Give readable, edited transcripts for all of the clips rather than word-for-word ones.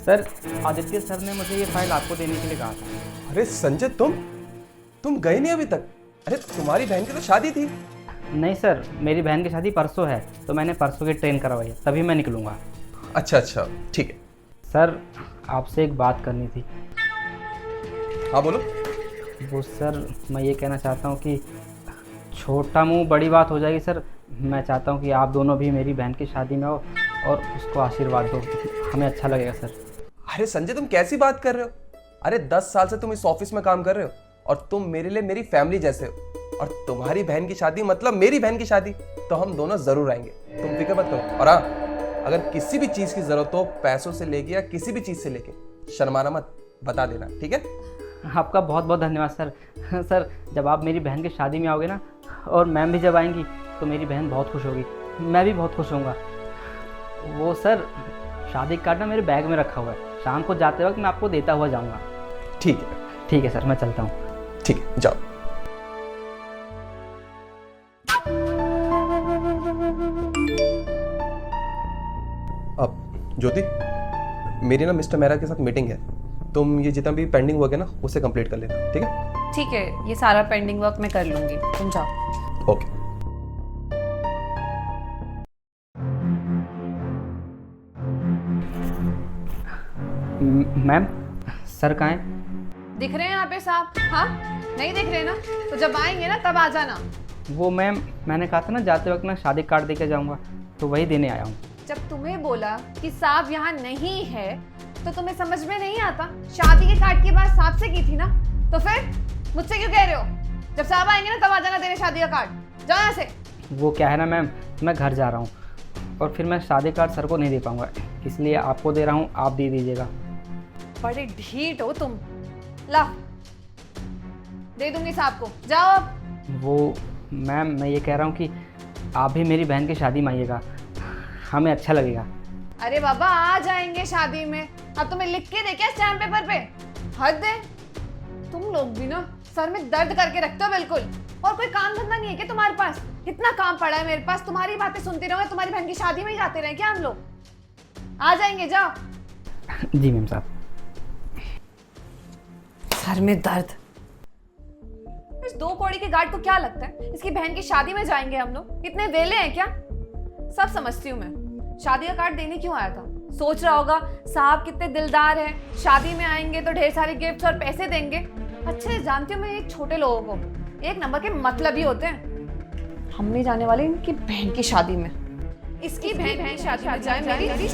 Sir Aditya sir ने मुझे ये फाइल आपको देने के लिए कहा था। अरे संजय, तुम गए नहीं अभी तक? अरे तुम्हारी बहन की तो शादी थी। नहीं सर, मेरी बहन की शादी परसों है, तो मैंने परसों की ट्रेन करवाई है, तभी मैं निकलूँगा। अच्छा, ठीक है। सर आपसे एक बात करनी थी। हाँ बोलो। वो सर, मैं ये कहना चाहता हूँ कि छोटा मुंह बड़ी बात हो जाएगी सर। मैं चाहता हूँ कि आप दोनों भी मेरी बहन की शादी में हो और उसको आशीर्वाद दो, हमें अच्छा लगेगा सर। अरे संजय, तुम कैसी बात कर रहे हो? अरे 10 साल से तुम इस ऑफिस में काम कर रहे हो और तुम मेरे लिए मेरी फैमिली जैसे हो, और तुम्हारी बहन की शादी मतलब मेरी बहन की शादी, तो हम दोनों जरूर आएंगे। तुम फिक्र मत करो। और हाँ, अगर किसी भी चीज की जरूरत हो, पैसों से लेके या किसी भी चीज से लेके, शर्माना मत, बता देना, ठीक है? आपका बहुत बहुत धन्यवाद सर। सर जब आप मेरी बहन की शादी में आओगे ना, और मैम भी जब आएंगी, तो मेरी बहन बहुत खुश होगी, मैं भी बहुत खुश होऊंगा। वो सर, शादी कार्ड ना मेरे बैग में रखा हुआ है, शाम को जाते वक्त मैं आपको देता हुआ जाऊंगा। ठीक है सर, मैं चलता हूँ। ठीक है, जाओ। अब ज्योति, मेरी ना मिस्टर मेहरा के साथ मीटिंग है, तुम ये जितना भी पेंडिंग वर्क है ना, उसे कंप्लीट कर लेना, ठीक है? ठीक है, ये सारा पेंडिंग वर्क मैं कर लूंगी, तुम जाओ। ओके। मैम, सर कहाँ हैं? दिख रहे हैं यहाँ पे साहब? हाँ, नहीं दिख रहे ना? तो जब आएंगे ना तब आ जाना। वो मैम, मैंने कहा था ना जाते वक्त मैं शादी कार्ड देके जाऊंगा, तो वही देने आया हूँ। जब तुम्हें बोला कि साहब यहाँ नहीं है, तो तुम्हें समझ में नहीं आता? शादी के कार्ड की बात साहब से की थी ना, तो फिर मुझसे क्यों कह रहे हो? जब साहब आएंगे ना तब आ जाना देने शादी का कार्ड। जाओ यहाँ से। वो क्या है ना मैम, मैं घर जा रहा हूँ और फिर मैं शादी कार्ड सर को नहीं दे पाऊंगा, इसलिए आपको दे रहा हूँ, आप दे दीजिएगा। बड़े ढीठ हो तुम। ला, दे दूंगी साहब को, जाओ अब। वो मैम, मैं ये कह रहा हूँ कि आप भी मेरी बहन की शादी में आइएगा, हमें अच्छा लगेगा। अरे बाबा, आ जाएंगे शादी में। अब तुम्हें लिख के दे क्या स्टैम्प पेपर पे? हद है, तुम लोग भी ना सर में दर्द करके रखते हो बिल्कुल। और कोई काम धंधा नहीं है क्या तुम्हारे पास? इतना काम पड़ा है मेरे पास, तुम्हारी बातें सुनते रहो, तुम्हारी बहन की शादी में ही जाते रहे क्या हम लोग? आ जाएंगे, जाओ। जी मैम साहब। सर में दर्द। इस 2 कौड़ी के गार्ड को क्या लगता है इसकी बहन की शादी में जाएंगे हम लोग? इतने वेले हैं क्या? सब समझती हूँ मैं। शादी का कार्ड देने क्यों आया था? सोच रहा होगा साहब कितने दिलदार हैं, शादी में आएंगे तो ढेर सारे गिफ्ट्स और पैसे देंगे। अच्छे से जानती हूँ मैं एक छोटे लोगों को, एक नंबर के मतलब ही होते हैं। हम नहीं जाने वाले इनकी बहन की शादी में। इसकी बहन की शादी में जाए मेरी।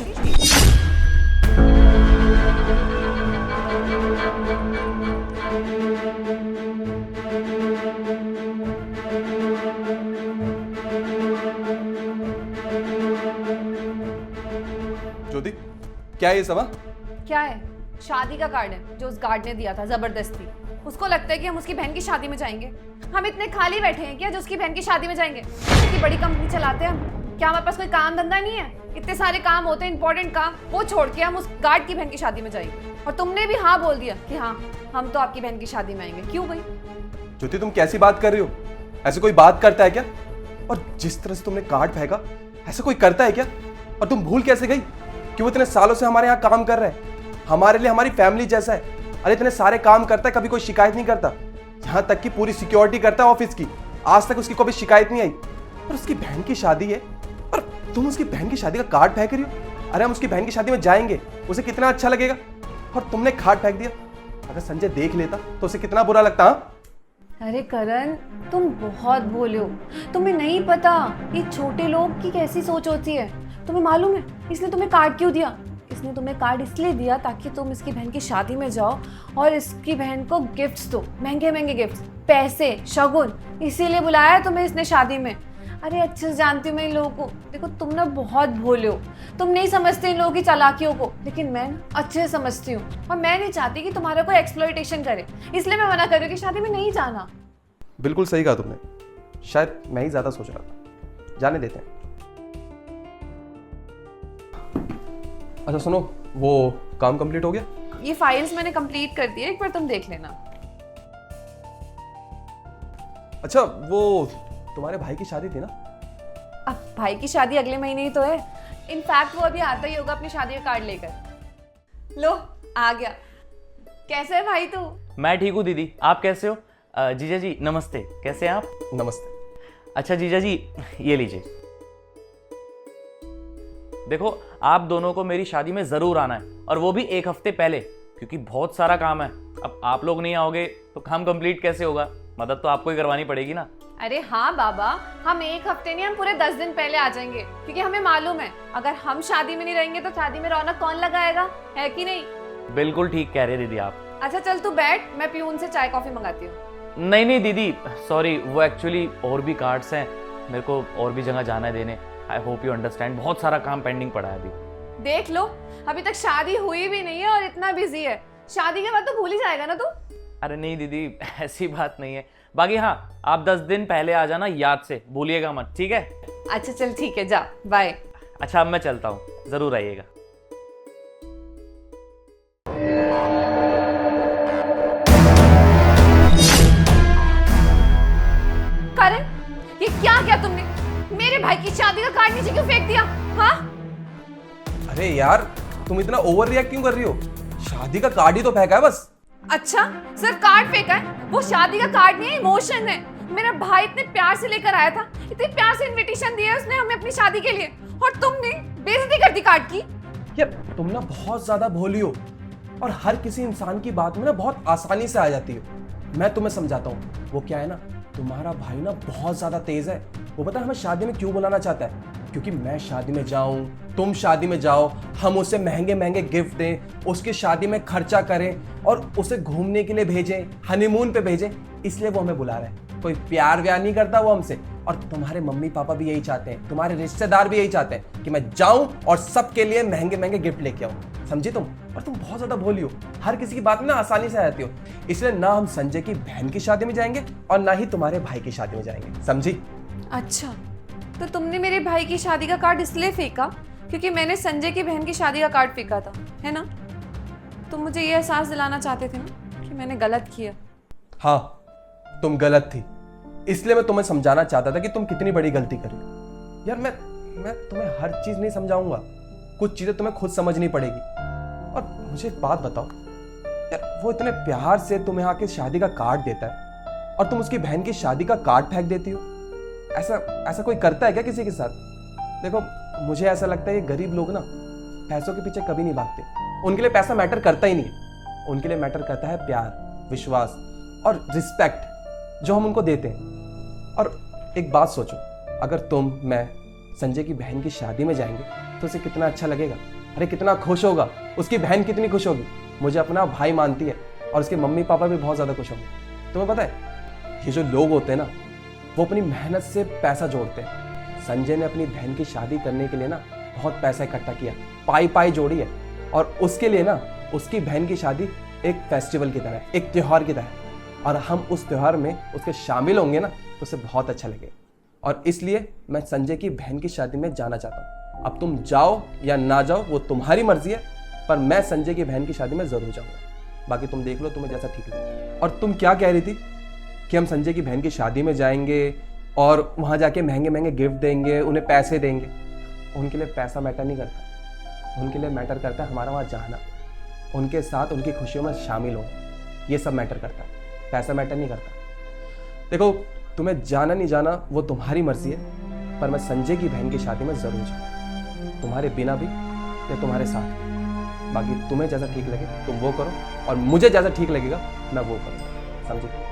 ज्योति, क्या है ये सब? क्या है? शादी का कार्ड है जो उस गार्ड ने दिया था जबरदस्ती। उसको लगता है कि हम उसकी बहन की शादी में जाएंगे। हम इतने खाली बैठे हैं क्या जो उसकी बहन की शादी में जाएंगे? इतनी बड़ी कंपनी चलाते हैं हम, क्या हमारे पास कोई काम धंधा नहीं है? इतने सारे काम होते हैं, इंपॉर्टेंट काम, वो छोड़ के हम उस गार्ड की बहन की शादी में जाएंगे। और तुमने भी हाँ बोल दिया कि हाँ, हम तो आपकी बहन की शादी में आएंगे। क्यों भाई? ज्योति, तुम कैसी बात कर रही हो? ऐसे कोई बात करता है क्या? और जिस तरह से तुमने कार्ड फेंका, ऐसा कोई करता है क्या? और तुम भूल कैसे गई कि वो इतने सालों से हमारे यहाँ काम कर रहे हैं, हमारे लिए हमारी फैमिली जैसा है। अरे इतने सारे काम करता है, कभी कोई शिकायत नहीं करता, यहाँ तक कि पूरी सिक्योरिटी करता है ऑफिस की, आज तक उसकी कभी शिकायत नहीं आई। और उसकी बहन की शादी है और तुम उसकी बहन की शादी का कार्ड फेंक रही हो। अरे हम उसकी बहन की शादी में जाएंगे, उसे कितना अच्छा लगेगा, और तुमने कार्ड फेंक दिया। अगर संजय देख लेता तो उसे कितना बुरा लगता। हाँ? अरे करण, तुम बहुत भोले हो। तुम्हें नहीं पता ये छोटे लोग की कैसी सोच होती है। तुम्हें मालूम है इसने तुम्हें कार्ड क्यों दिया? इसने तुम्हें कार्ड इसलिए दिया ताकि तुम इसकी बहन की शादी में जाओ और इसकी बहन को गिफ्ट्स दो, महंगे महंगे गिफ्ट्स, पैसे, शगुन। इसीलिए बुलाया है तुम्हें इसने शादी में। अरे अच्छे से जानती हूँ मैं इन लोगों को। देखो तुम ना बहुत भोले हो, तुम नहीं समझते इन लोगों की चालाकियों को, लेकिन मैं ना अच्छे से समझती हूँ। और मैं नहीं चाहती कि तुम्हारा कोई एक्सप्लॉइटेशन करे, इसलिए मैं मना कर रही हूँ कि शादी में नहीं जाना। बिल्कुल सही कहा तुमने, शायद मैं ही ज्यादा सोच रहा था। जाने देते हैं। अच्छा सुनो, वो काम कंप्लीट हो गया? ये फाइल्स मैंने कंप्लीट कर दी है, एक बार तुम देख लेना। अच्छा, वो तुम्हारे भाई की शादी थी ना? अब भाई की शादी अगले महीने ही तो है। इनफैक्ट वो अभी आता ही होगा अपनी शादी का कार्ड लेकर। लो आ गया। कैसे है भाई तू? मैं ठीक हूँ दीदी, आप कैसे हो? जीजा जी नमस्ते, कैसे हैं आप? नमस्ते। अच्छा जीजा जी, ये लीजिए। देखो, आप दोनों को मेरी शादी में ज़रूर आना है, और वो भी 1 हफ्ते पहले, क्योंकि बहुत सारा काम है। अब आप लोग नहीं आओगे तो काम कंप्लीट कैसे होगा? मदद तो आपको ही करवानी पड़ेगी ना। अरे हाँ बाबा, हम 1 हफ्ते नहीं, हम पूरे 10 दिन पहले आ जाएंगे, क्योंकि हमें मालूम है अगर हम शादी में नहीं रहेंगे तो शादी में रौनक कौन लगाएगा, है कि नहीं? बिल्कुल ठीक कह रहे दीदी आप। अच्छा चल तू बैठ, मैं प्यून से चाय कॉफी मंगाती हूँ। नहीं नहीं दीदी, सॉरी, वो एक्चुअली और भी कार्ड्स हैं, मेरे को और भी जगह जाना है देने। आई होप यू अंडरस्टैंड, बहुत सारा काम पेंडिंग पड़ा है अभी। देख लो, अभी तक शादी हुई भी नहीं है और इतना बिजी है। शादी के बाद तो भूल ही जाएगा ना तू। अरे नहीं दीदी, ऐसी बात नहीं है। बाकी हाँ, आप 10 दिन पहले आ जाना, याद से भूलिएगा मत, ठीक है? अच्छा चल ठीक है, जा बाय। अच्छा अब मैं चलता हूँ, जरूर आइएगा। करण, ये क्या किया तुमने? मेरे भाई की शादी का कार्ड नीचे क्यों फेंक दिया? हाँ? अरे यार, तुम इतना ओवर रिएक्ट क्यों कर रही हो? शादी का कार्ड ही तो फेंका है बस। अच्छा, सिर्फ कार्ड फेंका है? वो शादी का कार्ड नहीं है, इमोशन है। मेरा भाई इतने प्यार से लेकर आया था, इतने प्यार से इनविटेशन दिया उसने हमें अपनी शादी के लिए, और तुमने बेइज्जती कर दी कार्ड की। यार तुम ना बहुत ज्यादा भोली हो, और हर किसी इंसान की बात में ना बहुत आसानी से आ जाती हो। मैं तुम्हें समझाता हूँ। वो क्या है ना, तुम्हारा भाई ना बहुत ज्यादा तेज है। वो पता है हमें शादी में क्यों बुलाना चाहता है? क्योंकि मैं शादी में जाऊं, तुम शादी में जाओ, हम उसे महंगे महंगे गिफ्ट दें, उसकी शादी में खर्चा करें और उसे घूमने के लिए भेजें, हनीमून पे भेजें। इसलिए वो हमें बुला रहा है। कोई प्यार व्यार नहीं करता वो हमसे। और तुम्हारे मम्मी पापा भी यही चाहते हैं, तुम्हारे रिश्तेदार भी यही चाहते हैं कि मैं जाऊं और सबके लिए महंगे महंगे गिफ्ट लेके आऊं। समझी तुम? और तुम बहुत ज्यादा भोली हो, हर किसी की बात में ना आसानी से आ जाती हो। इसलिए ना हम संजय की बहन की शादी में जाएंगे और ना ही तुम्हारे भाई की शादी में जाएंगे। समझी? अच्छा, तो तुमने मेरे भाई की शादी का कार्ड इसलिए फेंका क्योंकि मैंने संजय की बहन की शादी का कार्ड फेंका था, है ना? तुम मुझे ये एहसास दिलाना चाहते थे ना कि मैंने गलत किया। हाँ, तुम गलत थी, इसलिए मैं तुम्हें समझाना चाहता था कि तुम कितनी बड़ी गलती करी। यार मैं तुम्हें हर चीज नहीं समझाऊंगा, कुछ चीजें तुम्हें खुद समझनी पड़ेगी। और मुझे एक बात बताओ यार, वो इतने प्यार से तुम्हें आके शादी का कार्ड देता है और तुम उसकी बहन की शादी का कार्ड फेंक देती हो। ऐसा कोई करता है क्या किसी के साथ? देखो, मुझे ऐसा लगता है ये गरीब लोग ना पैसों के पीछे कभी नहीं भागते। उनके लिए पैसा मैटर करता ही नहीं है। उनके लिए मैटर करता है प्यार, विश्वास और रिस्पेक्ट जो हम उनको देते हैं। और एक बात सोचो, अगर तुम, मैं संजय की बहन की शादी में जाएंगे तो उसे कितना अच्छा लगेगा। अरे कितना खुश होगा, उसकी बहन कितनी खुश होगी। मुझे अपना भाई मानती है और उसके मम्मी पापा भी बहुत ज़्यादा खुश होंगे। तुम्हें पता है, ये जो लोग होते हैं ना, वो अपनी मेहनत से पैसा जोड़ते हैं। संजय ने अपनी बहन की शादी करने के लिए ना बहुत पैसा इकट्ठा किया, पाई जोड़ी है। और उसके लिए ना उसकी बहन की शादी एक फेस्टिवल की तरह, एक त्योहार की तरह। और हम उस त्योहार में उसके शामिल होंगे ना तो उसे बहुत अच्छा लगेगा। और इसलिए मैं संजय की बहन की शादी में जाना चाहता हूँ। अब तुम जाओ या ना जाओ वो तुम्हारी मर्जी है, पर मैं संजय की बहन की शादी में ज़रूर जाऊँगा। बाकी तुम देख लो, तुम्हें जैसा ठीक लगे। और तुम क्या कह रही थी कि हम संजय की बहन की शादी में जाएंगे और वहाँ जाके महंगे महंगे गिफ्ट देंगे, उन्हें पैसे देंगे। उनके लिए पैसा मैटर नहीं करता, उनके लिए मैटर करता है हमारा वहाँ जाना, उनके साथ उनकी खुशियों में शामिल होना। ये सब मैटर करता है, पैसा मैटर नहीं करता। देखो, तुम्हें जाना नहीं जाना वो तुम्हारी मर्जी है, पर मैं संजय की बहन की शादी में ज़रूर जाऊँ, तुम्हारे बिना भी या तुम्हारे साथ। बाकी तुम्हें जैसा ठीक लगे तुम वो करो, और मुझे जैसा ठीक लगेगा मैं वो करूँ। समझे?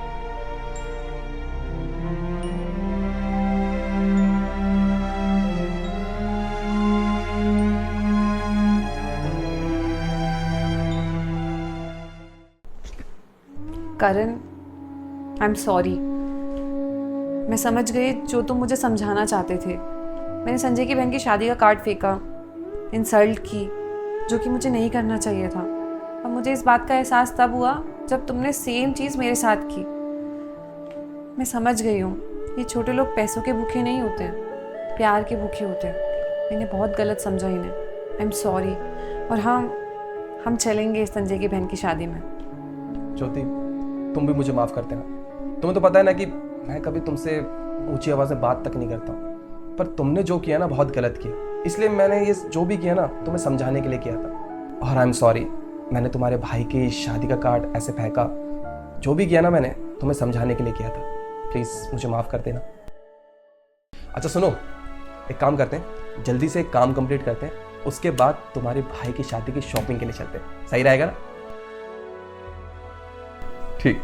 करण, आई एम सॉरी। मैं समझ गई जो तुम मुझे समझाना चाहते थे। मैंने संजय की बहन की शादी का कार्ड फेंका, इंसल्ट की, जो कि मुझे नहीं करना चाहिए था। और मुझे इस बात का एहसास तब हुआ जब तुमने सेम चीज़ मेरे साथ की। मैं समझ गई हूँ, ये छोटे लोग पैसों के भूखे नहीं होते हैं, प्यार के भूखे होते हैं। मैंने बहुत गलत समझा इन्हें। I am sorry. और हम चलेंगे संजय की बहन की शादी में। ज्योति, तुम भी मुझे माफ़ करते ना। तुम्हें तो पता है ना कि मैं कभी तुमसे ऊंची आवाज़ में बात तक नहीं करता हूँ, पर तुमने जो किया ना बहुत गलत किया। इसलिए मैंने ये जो भी किया ना तुम्हें समझाने के लिए किया था। और आई एम सॉरी मैंने तुम्हारे भाई की शादी का कार्ड ऐसे फेंका, जो भी किया ना मैंने तुम्हें समझाने के लिए किया था। प्लीज़ मुझे माफ़ कर देना। अच्छा सुनो, एक काम करते हैं, जल्दी से एक काम कंप्लीट करते हैं, उसके बाद तुम्हारे भाई की शादी की शॉपिंग के लिए चलते हैं। सही रहेगा ना? ठीक।